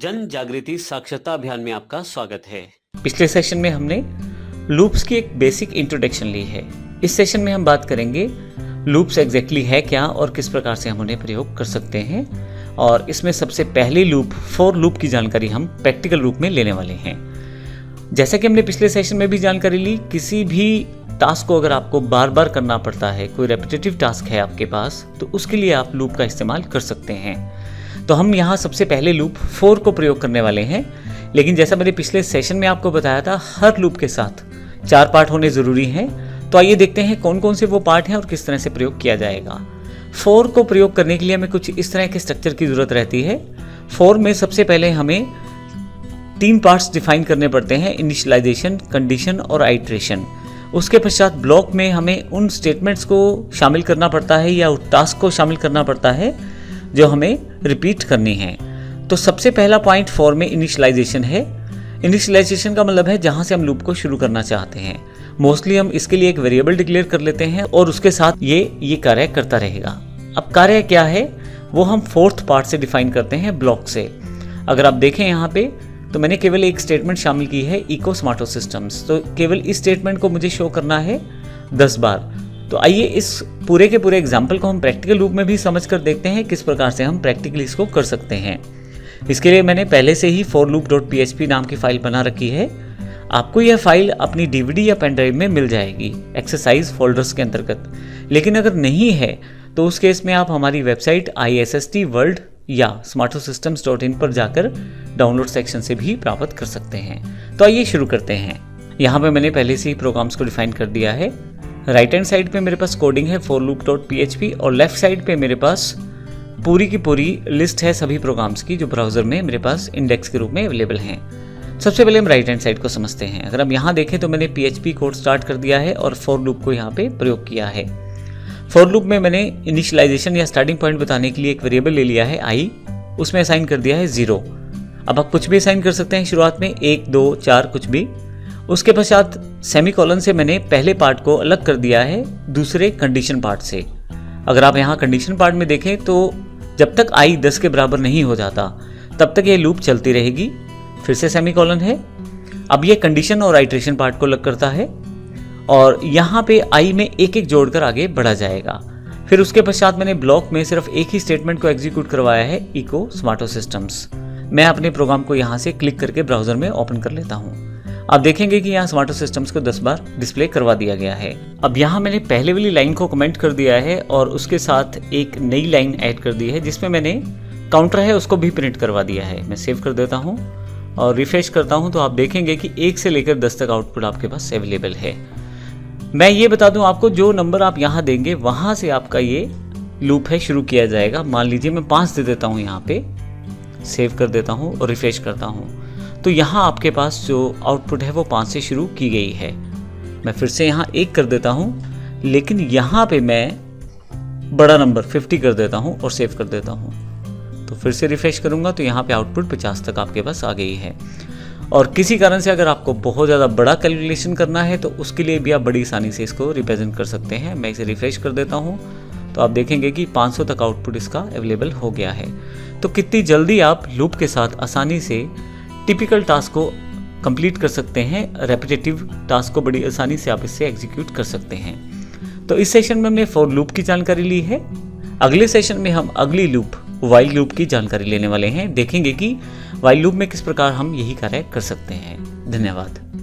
जन जागृति साक्षरता अभियान में आपका स्वागत है। पिछले सेशन में हमने लूप्स की एक बेसिक इंट्रोडक्शन ली है। इस सेशन में हम बात करेंगे लूप्स एग्जैक्टली है क्या और किस प्रकार से हम उन्हें प्रयोग कर सकते हैं। और इसमें सबसे पहली लूप फॉर लूप की जानकारी हम प्रैक्टिकल रूप में लेने वाले हैं। जैसा कि हमने पिछले सेशन में भी जानकारी ली, किसी भी टास्क को अगर आपको बार बार करना पड़ता है, कोई रेपिटेटिव टास्क है आपके पास, तो उसके लिए आप लूप का इस्तेमाल कर सकते हैं। तो हम यहाँ सबसे पहले लूप फॉर को प्रयोग करने वाले हैं। लेकिन जैसा मैंने पिछले सेशन में आपको बताया था, हर लूप के साथ 4 पार्ट होने ज़रूरी हैं। तो आइए देखते हैं कौन कौन से वो पार्ट हैं और किस तरह से प्रयोग किया जाएगा। फॉर को प्रयोग करने के लिए हमें कुछ इस तरह के स्ट्रक्चर की ज़रूरत रहती है। फॉर में सबसे पहले हमें 3 पार्ट्स डिफाइन करने पड़ते हैं, इनिशियलाइजेशन, कंडीशन और आइट्रेशन। उसके पश्चात ब्लॉक में हमें उन स्टेटमेंट्स को शामिल करना पड़ता है या उस टास्क को शामिल करना पड़ता है जो हमें रिपीट करनी है। तो सबसे पहला पॉइंट फॉर में इनिशियलाइजेशन है। इनिशियलाइजेशन का मतलब है जहां से हम लूप को शुरू करना चाहते हैं। मोस्टली हम इसके लिए एक वेरिएबल डिक्लेयर कर लेते हैं और उसके साथ ये कार्य करता रहेगा। अब कार्य क्या है वो हम 4th पार्ट से डिफाइन करते हैं, ब्लॉक से। अगर आप देखें यहाँ पे तो मैंने केवल एक स्टेटमेंट शामिल की है, इको स्मार्टो सिस्टम्स। तो केवल इस स्टेटमेंट को मुझे शो करना है 10 बार। तो आइए इस पूरे के पूरे एग्जाम्पल को हम प्रैक्टिकल रूप में भी समझ कर देखते हैं किस प्रकार से हम प्रैक्टिकली इसको कर सकते हैं। इसके लिए मैंने पहले से ही forloop.php नाम की फाइल बना रखी है। आपको यह फाइल अपनी डीवीडी या पेन ड्राइव में मिल जाएगी एक्सरसाइज फोल्डर्स के अंतर्गत। लेकिन अगर नहीं है तो उस केस में आप हमारी वेबसाइट ISST वर्ल्ड या smartosystems.in पर जाकर डाउनलोड सेक्शन से भी प्राप्त कर सकते हैं। तो आइए शुरू करते हैं। यहाँ पे मैंने पहले से ही प्रोग्राम्स को डिफाइन कर दिया है। राइट हैंड साइड पे मेरे पास कोडिंग है forloop.php और लेफ्ट साइड पे मेरे पास पूरी की पूरी लिस्ट है सभी प्रोग्राम्स की जो ब्राउजर में मेरे पास इंडेक्स के रूप में अवेलेबल हैं। सबसे पहले हम राइट हैंड साइड को समझते हैं। अगर हम यहाँ देखें तो मैंने PHP कोड स्टार्ट कर दिया है और फॉर लूप को यहाँ पे प्रयोग किया है। फॉर लूप में मैंने इनिशियलाइजेशन या स्टार्टिंग पॉइंट बताने के लिए एक वेरिएबल ले लिया है i, उसमें असाइन कर दिया है 0। अब आप कुछ भी असाइन कर सकते हैं शुरुआत में, 1, 2, 4 कुछ भी। उसके पश्चात सेमीकोलन से मैंने पहले पार्ट को अलग कर दिया है दूसरे कंडीशन पार्ट से। अगर आप यहाँ कंडीशन पार्ट में देखें तो जब तक i 10 के बराबर नहीं हो जाता तब तक ये लूप चलती रहेगी। फिर से सेमीकोलन है। अब ये कंडीशन और आइट्रेशन पार्ट को अलग करता है और यहाँ पे i में एक एक जोड़कर आगे बढ़ा जाएगा। फिर उसके पश्चात मैंने ब्लॉक में सिर्फ एक ही स्टेटमेंट को एग्जीक्यूट करवाया है, इको स्मार्टो सिस्टम्स। मैं अपने प्रोग्राम को यहाँ से क्लिक करके ब्राउजर में ओपन कर लेता हूँ। आप देखेंगे कि यहाँ स्मार्टो सिस्टम्स को 10 बार डिस्प्ले करवा दिया गया है। अब यहाँ मैंने पहले वाली लाइन को कमेंट कर दिया है और उसके साथ एक नई लाइन ऐड कर दी है जिसमें मैंने काउंटर है उसको भी प्रिंट करवा दिया है। मैं सेव कर देता हूँ और रिफ्रेश करता हूँ तो आप देखेंगे कि 1 से लेकर 10 तक आउटपुट आपके पास अवेलेबल है। मैं ये बता दूँ आपको, जो नंबर आप यहाँ देंगे वहाँ से आपका ये लूप है शुरू किया जाएगा। मान लीजिए मैं 5 दे देता हूँ, यहाँ पे सेव कर देता हूँ और रिफ्रेश करता हूँ तो यहाँ आपके पास जो आउटपुट है वो 5 से शुरू की गई है। मैं फिर से यहाँ 1 कर देता हूँ, लेकिन यहाँ पे मैं बड़ा नंबर 50 कर देता हूँ और सेव कर देता हूँ। तो फिर से रिफ्रेश करूँगा तो यहाँ पे आउटपुट 50 तक आपके पास आ गई है। और किसी कारण से अगर आपको बहुत ज़्यादा बड़ा कैलकुलेशन करना है तो उसके लिए भी आप बड़ी आसानी से इसको रिप्रेजेंट कर सकते हैं। मैं इसे रिफ्रेश कर देता हूँ तो आप देखेंगे कि 500 तक आउटपुट इसका अवेलेबल हो गया है। तो कितनी जल्दी आप लूप के साथ आसानी से टिपिकल टास्क को कंप्लीट कर सकते हैं। रेपिटेटिव टास्क को बड़ी आसानी से आप इससे एग्जीक्यूट कर सकते हैं। तो इस सेशन में हमने फॉर लूप की जानकारी ली है। अगले सेशन में हम अगली लूप व्हाइल लूप की जानकारी लेने वाले हैं। देखेंगे कि व्हाइल लूप में किस प्रकार हम यही कार्य कर सकते हैं। धन्यवाद।